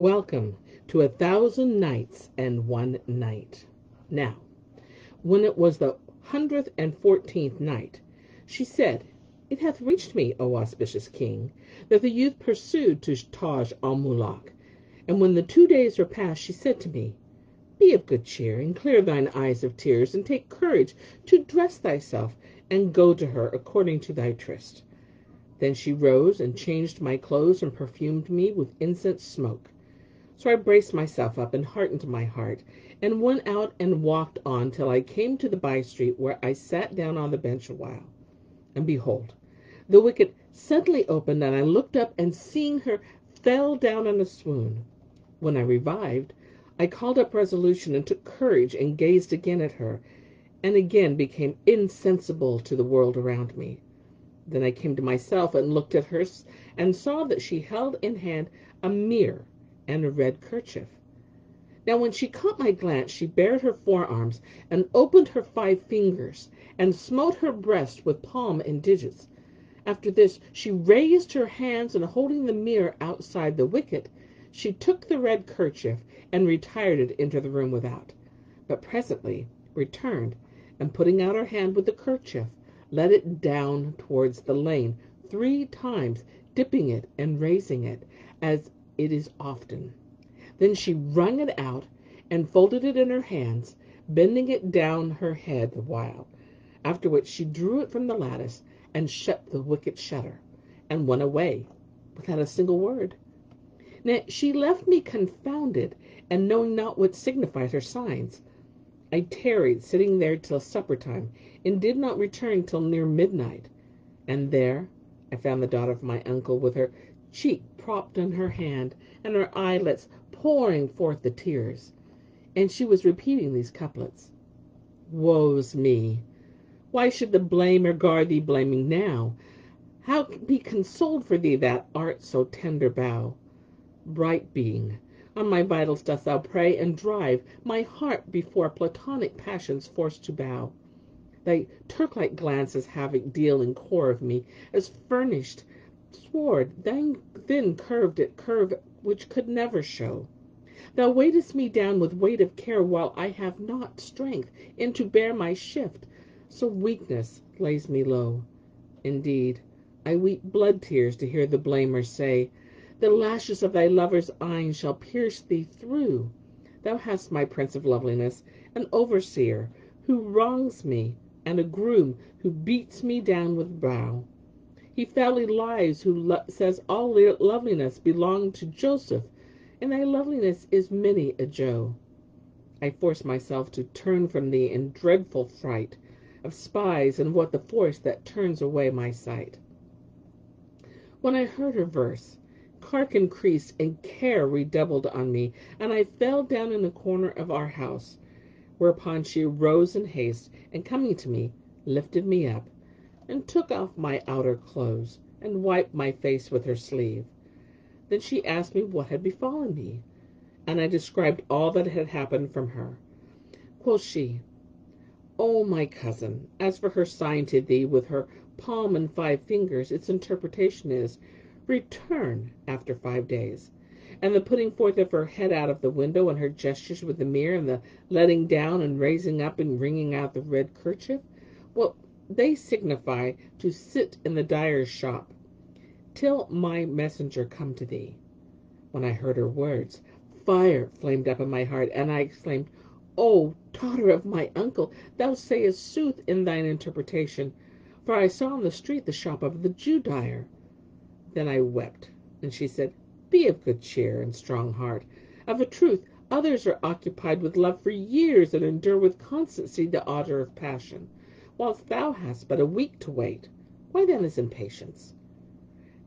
Welcome to 1,000 Nights and 1 Night. Now, when it was the 114th night, she said, "It hath reached me, O auspicious king, that the youth pursued to Taj al-Muluk. And when the 2 days were past, she said to me, Be of good cheer, and clear thine eyes of tears, and take courage to dress thyself, and go to her according to thy tryst." Then she rose and changed my clothes and perfumed me with incense smoke. So I braced myself up and heartened my heart, and went out and walked on till I came to the by street, where I sat down on the bench awhile. And behold, the wicket suddenly opened, and I looked up, and seeing her, fell down in a swoon. When I revived, I called up resolution and took courage, and gazed again at her, and again became insensible to the world around me. Then I came to myself and looked at her, and saw that she held in hand a mirror and a red kerchief. Now when she caught my glance, she bared her forearms, and opened her 5 fingers, and smote her breast with palm and digits. After this she raised her hands, and holding the mirror outside the wicket, she took the red kerchief, and retired it into the room without, but presently returned, and putting out her hand with the kerchief, let it down towards the lane 3 times, dipping it and raising it, as it is often. Then she wrung it out, and folded it in her hands, bending it down her head the while, after which she drew it from the lattice, and shut the wicket shutter, and went away without a single word. Now she left me confounded, and knowing not what signified her signs. I tarried, sitting there till supper time, and did not return till near midnight. And there I found the daughter of my uncle, with her cheek propped on her hand, and her eyelids pouring forth the tears. And she was repeating these couplets: Woe's me! Why should the blamer guard thee blaming now? How be consoled for thee that art so tender bow? Bright being, on my vitals dost thou prey, and drive my heart before platonic passions forced to bow. Thy Turk-like glances havoc deal in core of me, as furnished sword then curved it curve which could never show. Thou weightest me down with weight of care, while I have not strength in to bear my shift, so weakness lays me low. Indeed, I weep blood tears to hear the blamer say, The lashes of thy lover's eyne shall pierce thee through. Thou hast my prince of loveliness, an overseer who wrongs me, and a groom who beats me down with brow. He foully lies who says all loveliness belonged to Joseph, and thy loveliness is many a Joe. I force myself to turn from thee in dreadful fright of spies, and what the force that turns away my sight. When I heard her verse, cark increased and care redoubled on me, and I fell down in a corner of our house, whereupon she rose in haste, and coming to me, lifted me up, and took off my outer clothes, and wiped my face with her sleeve. Then she asked me what had befallen me, and I described all that had happened from her. Quoth she, O my cousin, as for her sign to thee with her palm and 5 fingers, its interpretation is, Return after 5 days. And the putting forth of her head out of the window, and her gestures with the mirror, and the letting down and raising up and wringing out the red kerchief, well, they signify to sit in the dyer's shop, till my messenger come to thee. When I heard her words, fire flamed up in my heart, and I exclaimed, O daughter of my uncle, thou sayest sooth in thine interpretation, for I saw in the street the shop of the Jew dyer. Then I wept, and she said, Be of good cheer and strong heart. Of a truth, others are occupied with love for years, and endure with constancy the order of passion, whilst thou hast but a week to wait. Why then is impatience?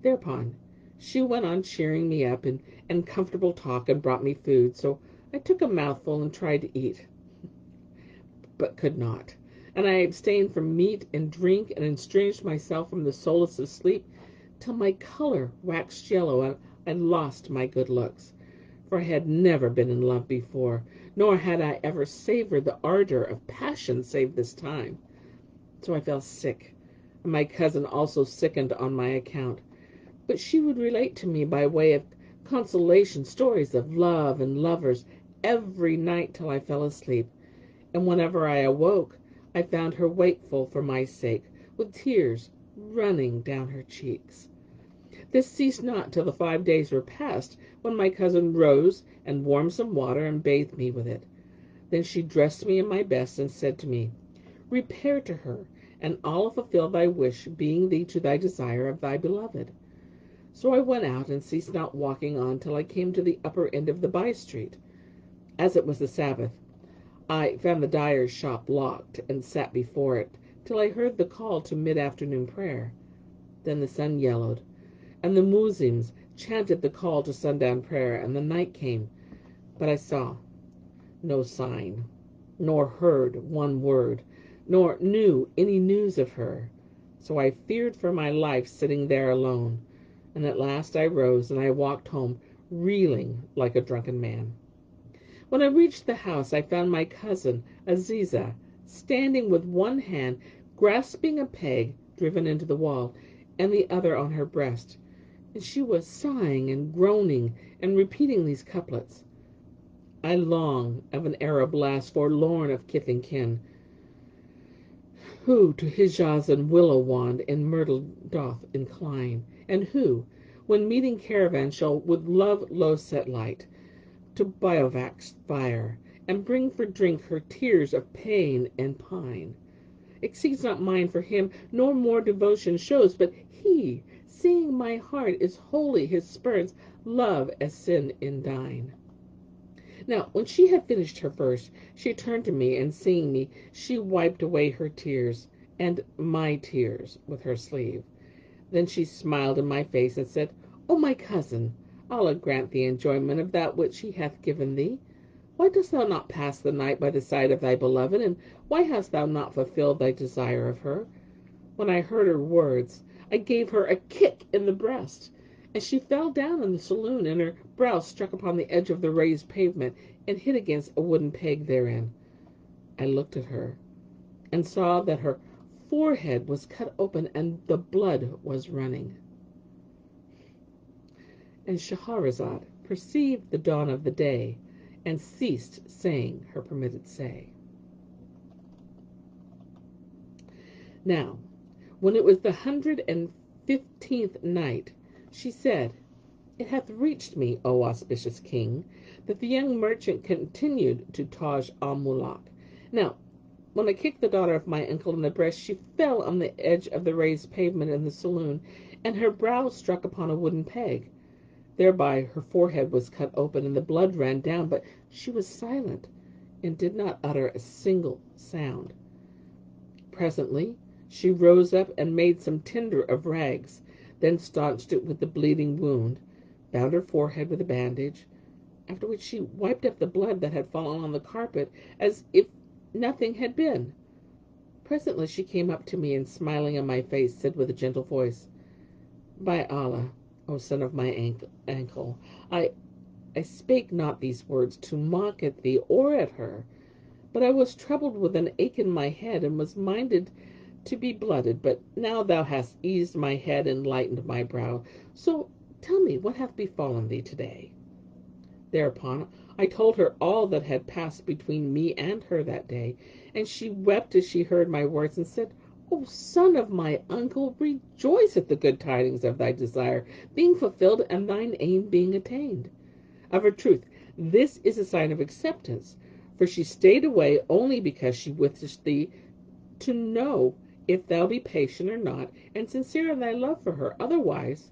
Thereupon she went on cheering me up and comfortable talk, and brought me food, so I took a mouthful and tried to eat, but could not. And I abstained from meat and drink, and estranged myself from the solace of sleep, till my color waxed yellow, and I lost my good looks. For I had never been in love before, nor had I ever savored the ardor of passion save this time. So I fell sick, and my cousin also sickened on my account. But she would relate to me by way of consolation stories of love and lovers every night till I fell asleep. And whenever I awoke, I found her wakeful for my sake, with tears running down her cheeks. This ceased not till the 5 days were past, when my cousin rose and warmed some water and bathed me with it. Then she dressed me in my best and said to me, Repair to her, and Allah fulfill thy wish, being thee to thy desire of thy beloved. So I went out and ceased not walking on till I came to the upper end of the by-street. As it was the Sabbath, I found the dyer's shop locked, and sat before it till I heard the call to mid-afternoon prayer. Then the sun yellowed, and the muezzins chanted the call to sundown prayer, and the night came, but I saw no sign, nor heard one word, nor knew any news of her. So I feared for my life sitting there alone, and at last I rose, and I walked home, reeling like a drunken man. When I reached the house, I found my cousin Azizah standing with one hand grasping a peg driven into the wall, and the other on her breast, and she was sighing and groaning and repeating these couplets: I long of an Arab lass forlorn of kith and kin, who to Hijaz and willow wand and myrtle doth incline, and who, when meeting caravan, shall with love low set light to bivouac's fire, and bring for drink her tears of pain and pine. Exceeds not mine for him, nor more devotion shows, but he, seeing my heart is holy, his spurns love as sin in thine. Now, when she had finished her verse, she turned to me, and seeing me, she wiped away her tears, and my tears, with her sleeve. Then she smiled in my face, and said, O my cousin, Allah grant thee enjoyment of that which he hath given thee. Why dost thou not pass the night by the side of thy beloved, and why hast thou not fulfilled thy desire of her? When I heard her words, I gave her a kick in the breast, and she fell down in the saloon, and her brow struck upon the edge of the raised pavement, and hit against a wooden peg therein. I looked at her, and saw that her forehead was cut open, and the blood was running. And Shahrazad perceived the dawn of the day, and ceased saying her permitted say. Now, when it was the 115th night, she said, It hath reached me, O auspicious king, that the young merchant continued to Taj al-Muluk. Now, when I kicked the daughter of my uncle in the breast, she fell on the edge of the raised pavement in the saloon, and her brow struck upon a wooden peg. Thereby her forehead was cut open, and the blood ran down, but she was silent, and did not utter a single sound. Presently she rose up and made some tinder of rags, then staunched it with the bleeding wound, bound her forehead with a bandage, after which she wiped up the blood that had fallen on the carpet as if nothing had been. Presently she came up to me, and smiling in my face, said with a gentle voice, By Allah, O son of my uncle, I spake not these words to mock at thee or at her, but I was troubled with an ache in my head, and was minded to be blooded. But now thou hast eased my head and lightened my brow. So tell me, what hath befallen thee today? Thereupon I told her all that had passed between me and her that day, and she wept as she heard my words, and said, O son of my uncle, rejoice at the good tidings of thy desire being fulfilled, and thine aim being attained. Of a truth, this is a sign of acceptance, for she stayed away only because she wished thee to know if thou be patient or not, and sincere in thy love for her. Otherwise,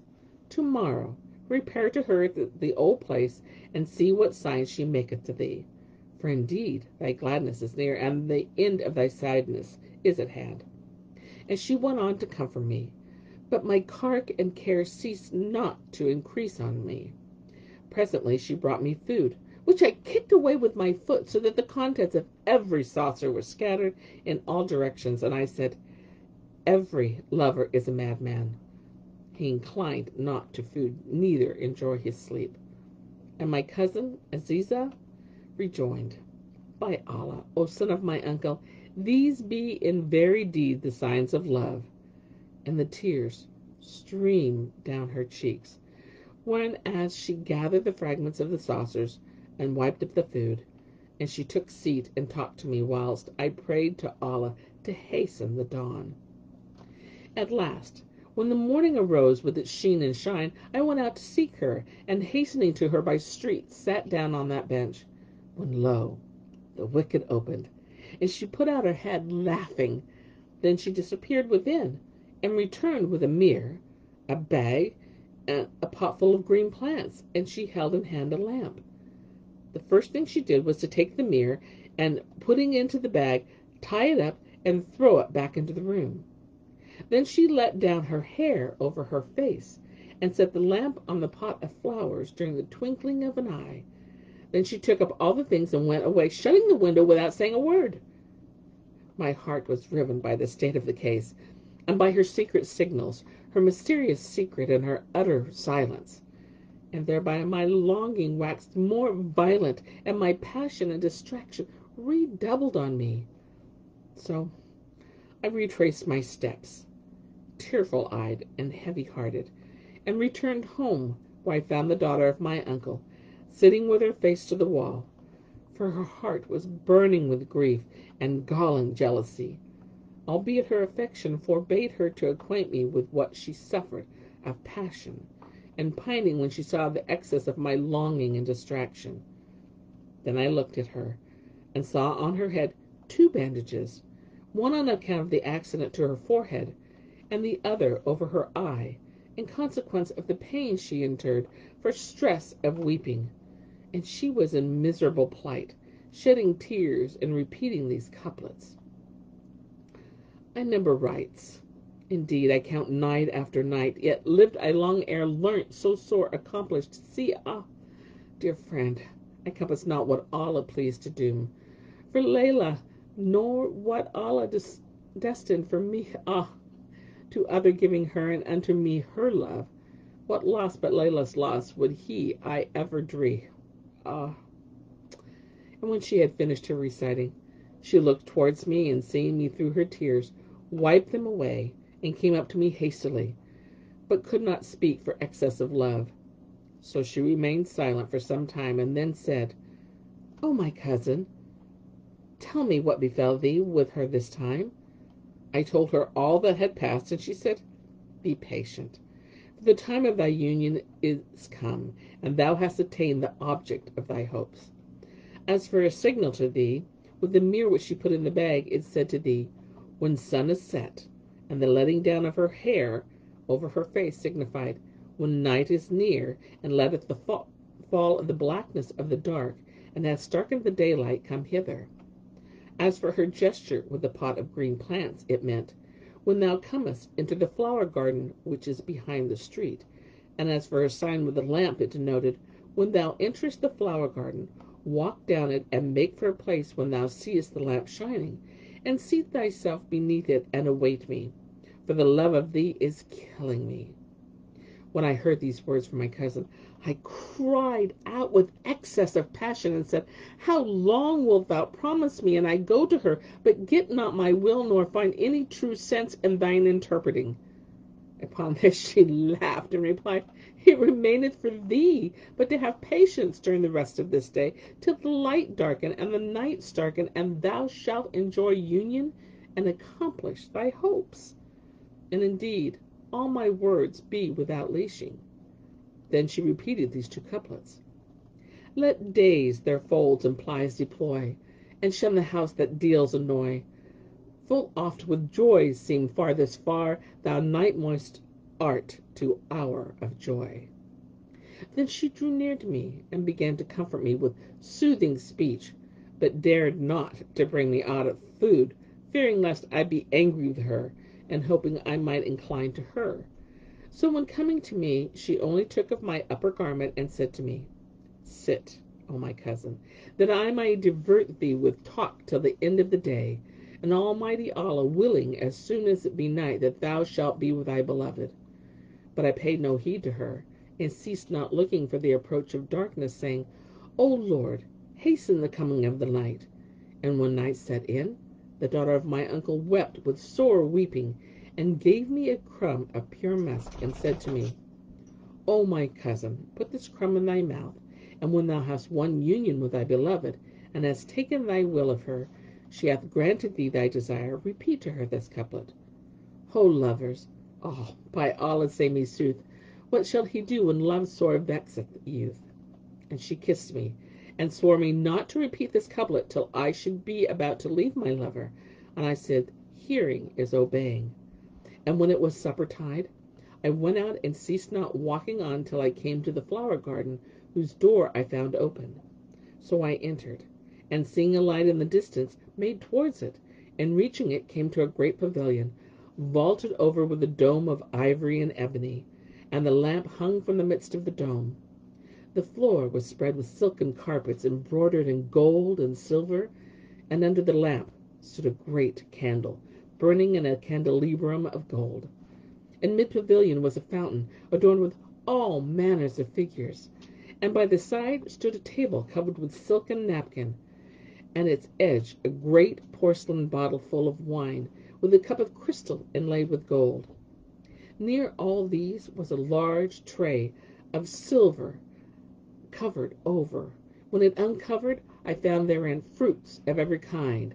tomorrow repair to her at the old place, and see what signs she maketh to thee. For indeed thy gladness is near, and the end of thy sadness is at hand. And she went on to comfort me, but my cark and care ceased not to increase on me. Presently she brought me food, which I kicked away with my foot, so that the contents of every saucer were scattered in all directions. And I said, Every lover is a madman. He inclined not to food, neither enjoy his sleep. And my cousin Azizah rejoined, By Allah, O son of my uncle, these be in very deed the signs of love. And the tears streamed down her cheeks, Whereas she gathered the fragments of the saucers and wiped up the food, and she took seat and talked to me whilst I prayed to Allah to hasten the dawn. At last, when the morning arose with its sheen and shine, I went out to seek her, and hastening to her by street, sat down on that bench, when lo, the wicket opened, and she put out her head laughing. Then she disappeared within, and returned with a mirror, a bag, and a pot full of green plants, and she held in hand a lamp. The first thing she did was to take the mirror, and putting it into the bag, tie it up and throw it back into the room. Then she let down her hair over her face, and set the lamp on the pot of flowers during the twinkling of an eye. Then she took up all the things and went away, shutting the window without saying a word. My heart was riven by the state of the case, and by her secret signals, her mysterious secret, and her utter silence. And thereby my longing waxed more violent, and my passion and distraction redoubled on me. So I retraced my steps, tearful-eyed and heavy-hearted, and returned home, where I found the daughter of my uncle, sitting with her face to the wall, for her heart was burning with grief and galling jealousy, albeit her affection forbade her to acquaint me with what she suffered of passion, and pining when she saw the excess of my longing and distraction. Then I looked at her, and saw on her head 2 bandages, one on account of the accident to her forehead, and the other over her eye, in consequence of the pain she incurred for stress of weeping. And she was in miserable plight, shedding tears and repeating these couplets: I number rights. Indeed, I count night after night, yet lived I long ere learnt so sore accomplished to see. Ah, dear friend, I compass not what Allah pleased to doom for Layla, nor what Allah destined for me. Ah, to other giving her, and unto me her love, what loss but Layla's loss would I ever dree? Ah. And when she had finished her reciting, she looked towards me, and seeing me through her tears, wiped them away, and came up to me hastily, but could not speak for excess of love. So she remained silent for some time, and then said, O my cousin, tell me what befell thee with her this time. I told her all that had passed, and she said, Be patient, for the time of thy union is come, and thou hast attained the object of thy hopes. As for a signal to thee, with the mirror which she put in the bag, it said to thee, when sun is set, and the letting down of her hair over her face signified, when night is near, and letteth the fall of the blackness of the dark, and hath darkened the daylight, come hither. As for her gesture with the pot of green plants, it meant, when thou comest into the flower garden which is behind the street. And as for her sign with the lamp, it denoted, when thou enterest the flower garden, walk down it, and make for a place when thou seest the lamp shining, and seat thyself beneath it, and await me, for the love of thee is killing me. When I heard these words from my cousin, I cried out with excess of passion, and said, How long wilt thou promise me, and I go to her, but get not my will, nor find any true sense in thine interpreting? Upon this she laughed, and replied, It remaineth for thee but to have patience during the rest of this day, till the light darken and the night darken, and thou shalt enjoy union and accomplish thy hopes. And indeed, all my words be without leashing. Then she repeated these 2 couplets: Let days their folds and plies deploy, and shun the house that deals annoy. Full oft with joys seen farthest far, thou night moist art to hour of joy. Then she drew near to me, and began to comfort me with soothing speech, but dared not to bring me out of food, fearing lest I be angry with her, and hoping I might incline to her. So when coming to me, she only took of my upper garment, and said to me, Sit, O my cousin, that I may divert thee with talk till the end of the day, and Almighty Allah willing, as soon as it be night, that thou shalt be with thy beloved. But I paid no heed to her, and ceased not looking for the approach of darkness, saying, O Lord, hasten the coming of the night. And when night set in, the daughter of my uncle wept with sore weeping, and gave me a crumb of pure musk, and said to me, O my cousin, put this crumb in thy mouth, and when thou hast won union with thy beloved, and hast taken thy will of her, she hath granted thee thy desire, repeat to her this couplet. Ho, lovers, oh, by Allah say me sooth, what shall he do when love sore vexeth youth? And she kissed me, and swore me not to repeat this couplet till I should be about to leave my lover. And I said, hearing is obeying. And when it was supper tide, I went out and ceased not walking on till I came to the flower garden, whose door I found open. So I entered, and seeing a light in the distance, made towards it, and reaching it, came to a great pavilion, vaulted over with a dome of ivory and ebony, and the lamp hung from the midst of the dome. The floor was spread with silken carpets embroidered in gold and silver, and under the lamp stood a great candle, burning in a candelabrum of gold. In mid-pavilion was a fountain, adorned with all manners of figures, and by the side stood a table covered with silken napkin, and its edge a great porcelain bottle full of wine, with a cup of crystal inlaid with gold. Near all these was a large tray of silver, covered over. When it uncovered, I found therein fruits of every kind,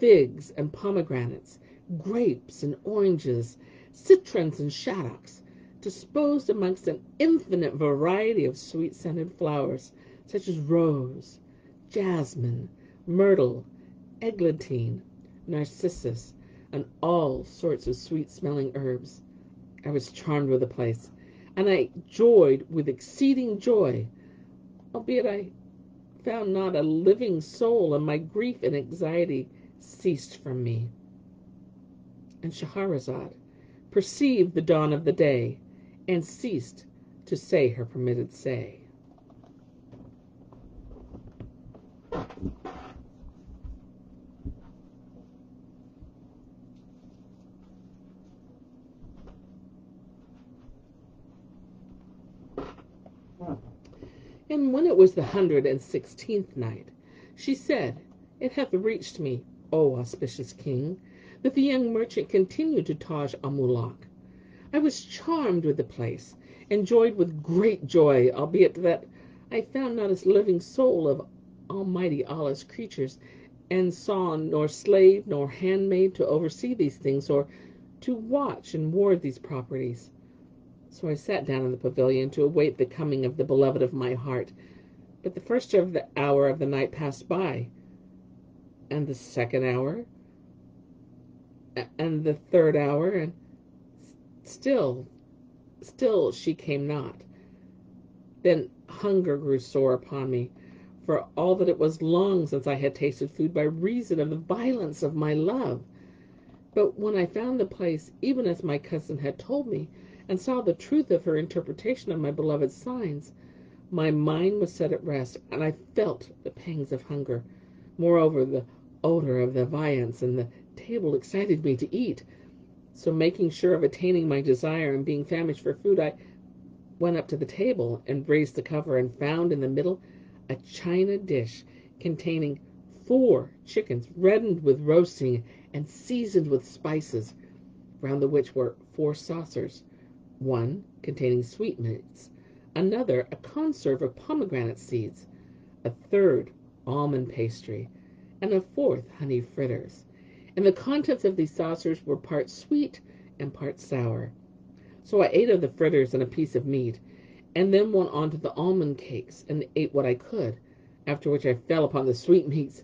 figs and pomegranates, grapes and oranges, citrons and shaddocks, disposed amongst an infinite variety of sweet-scented flowers, such as rose, jasmine, myrtle, eglantine, narcissus, and all sorts of sweet-smelling herbs. I was charmed with the place, and I joyed with exceeding joy, albeit I found not a living soul, and my grief and anxiety ceased from me. And Shahrazad perceived the dawn of the day, and ceased to say her permitted say. And when it was the 116th night, she said, It hath reached me, O auspicious king, that the young merchant continued to Taj al-Muluk. I was charmed with the place, and joyed with great joy, albeit that I found not a living soul of Almighty Allah's creatures, and saw nor slave nor handmaid to oversee these things, or to watch and ward these properties. So I sat down in the pavilion to await the coming of the beloved of my heart. But the first of the hour of the night passed by, and the second hour, and the third hour, and still she came not. Then hunger grew sore upon me, for all that it was long since I had tasted food by reason of the violence of my love. But when I found the place, even as my cousin had told me, and saw the truth of her interpretation of my beloved's signs, my mind was set at rest, and I felt the pangs of hunger. Moreover, the odor of the viands and the table excited me to eat. So, making sure of attaining my desire and being famished for food, I went up to the table and raised the cover, and found in the middle a china dish containing 4 chickens reddened with roasting and seasoned with spices, round the which were 4 saucers, one containing sweetmeats, another a conserve of pomegranate seeds, a third almond pastry, and a fourth honey fritters. And the contents of these saucers were part sweet and part sour. So I ate of the fritters and a piece of meat, and then went on to the almond cakes, and ate what I could, after which I fell upon the sweetmeats,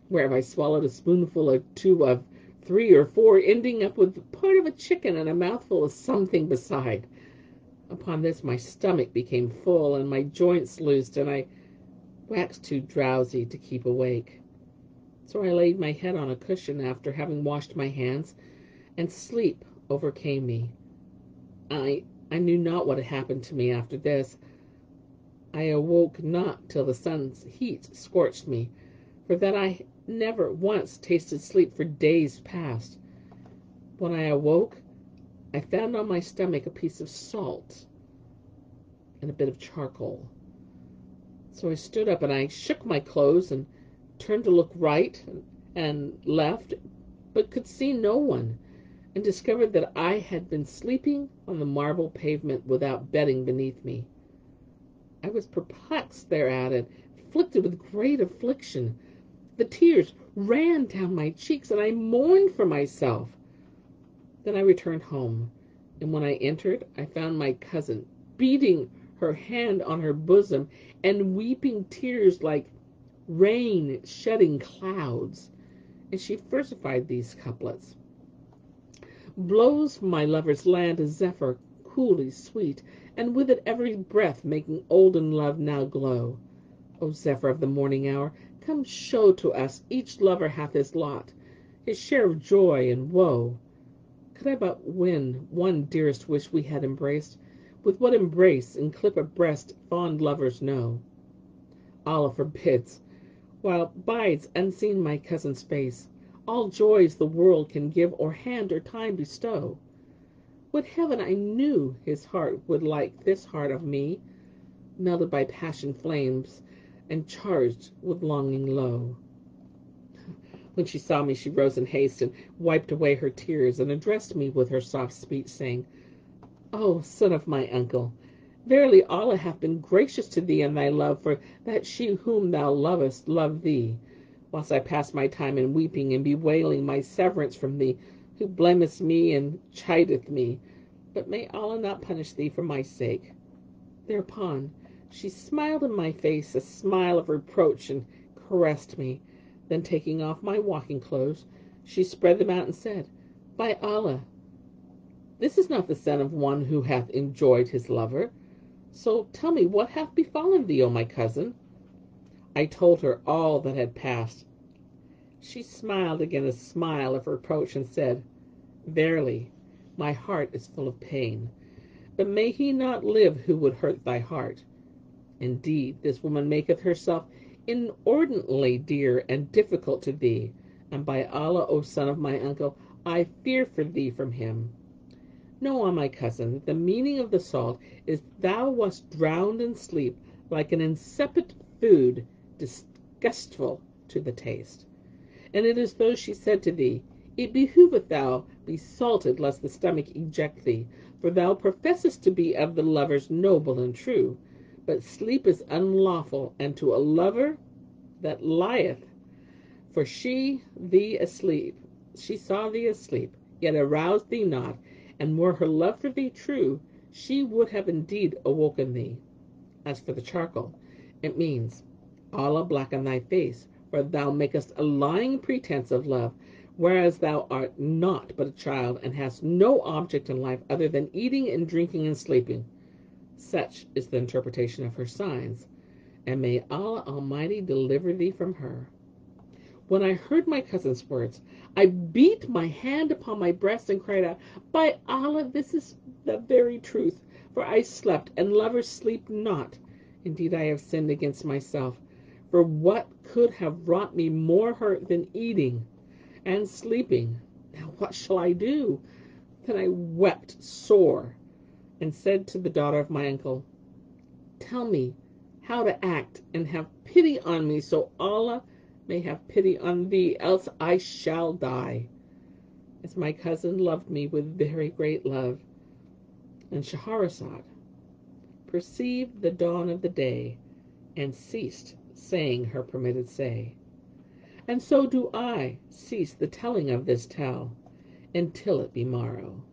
whereof I swallowed a spoonful or 2 of 3 or 4, ending up with part of a chicken and a mouthful of something beside. Upon this my stomach became full, and my joints loosed, and I waxed too drowsy to keep awake. So I laid my head on a cushion after having washed my hands, and sleep overcame me. I knew not what had happened to me after this. I awoke not till the sun's heat scorched me, for that I never once tasted sleep for days past. When I awoke, I found on my stomach a piece of salt and a bit of charcoal. So I stood up, and I shook my clothes and turned to look right and left, but could see no one, and discovered that I had been sleeping on the marble pavement without bedding beneath me. I was perplexed thereat and afflicted with great affliction. The tears ran down my cheeks, and I mourned for myself. Then I returned home, and when I entered, I found my cousin beating her hand on her bosom and weeping tears like rain shedding clouds. And she versified these couplets: blows from my lover's land a zephyr coolly sweet, and with it every breath making olden love now glow. O zephyr of the morning hour, come show to us each lover hath his lot, his share of joy and woe. Could I but win one dearest wish we had embraced, with what embrace and clip of breast fond lovers know. Allah forbids, while bides unseen my cousin's face, all joys the world can give or hand or time bestow. Would heaven I knew his heart would like this heart of me, melted by passion flames and charged with longing low. When she saw me, she rose in haste and wiped away her tears, and addressed me with her soft speech, saying, O son of my uncle, verily Allah hath been gracious to thee in thy love, for that she whom thou lovest loved thee, whilst I passed my time in weeping and bewailing my severance from thee, who blamest me and chideth me. But may Allah not punish thee for my sake. Thereupon she smiled in my face a smile of reproach and caressed me. Then taking off my walking clothes, she spread them out and said, By Allah, this is not the son of one who hath enjoyed his lover. So tell me, what hath befallen thee, O my cousin? I told her all that had passed. She smiled again a smile of reproach and said, Verily, my heart is full of pain, but may he not live who would hurt thy heart. Indeed, this woman maketh herself inordinately dear and difficult to thee, and by Allah, O son of my uncle, I fear for thee from him. Know, O my cousin, that the meaning of the salt is thou wast drowned in sleep like an insipid food, disgustful to the taste. And it is though she said to thee, It behoveth thou be salted, lest the stomach eject thee, for thou professest to be of the lovers noble and true, but sleep is unlawful, and to a lover that lieth, for she saw thee asleep, yet aroused thee not, and were her love for thee true, she would have indeed awoken thee. As for the charcoal, it means, Allah blacken thy face, for thou makest a lying pretense of love, whereas thou art naught but a child, and hast no object in life other than eating and drinking and sleeping. Such is the interpretation of her signs, and may Allah Almighty deliver thee from her. When I heard my cousin's words, I beat my hand upon my breast and cried out, By Allah, this is the very truth, for I slept, and lovers sleep not. Indeed, I have sinned against myself, for what could have wrought me more hurt than eating and sleeping? Now what shall I do? Then I wept sore, and said to the daughter of my uncle, Tell me how to act, and have pity on me, so Allah may have pity on thee, else I shall die. As my cousin loved me with very great love. And Shahrazad perceived the dawn of the day, and ceased saying her permitted say. And so do I cease the telling of this tale, until it be morrow.